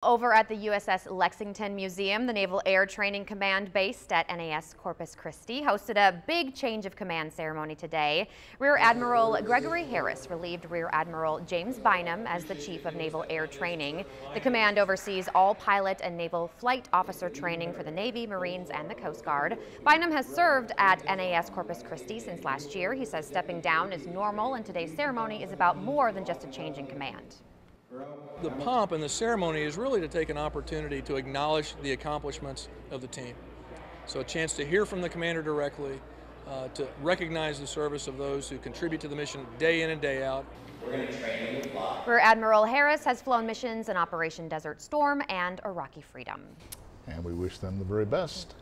Over at the U.S.S. Lexington Museum, the Naval Air Training Command based at NAS-Corpus Christi hosted a big change of command ceremony today. Rear Admiral Gregory Harris relieved Rear Admiral James Bynum as the Chief of Naval Air Training. The command oversees all pilot and naval flight officer training for the Navy, Marines, and the Coast Guard. Bynum has served at NAS-Corpus Christi since last year. He says stepping down is normal, and today's ceremony is about more than just a change in command. The pomp and the ceremony is really to take an opportunity to acknowledge the accomplishments of the team. So a chance to hear from the commander directly, to recognize the service of those who contribute to the mission day in and day out. We're going to train you to fly. Rear Admiral Harris has flown missions in Operation Desert Storm and Iraqi Freedom. And we wish them the very best.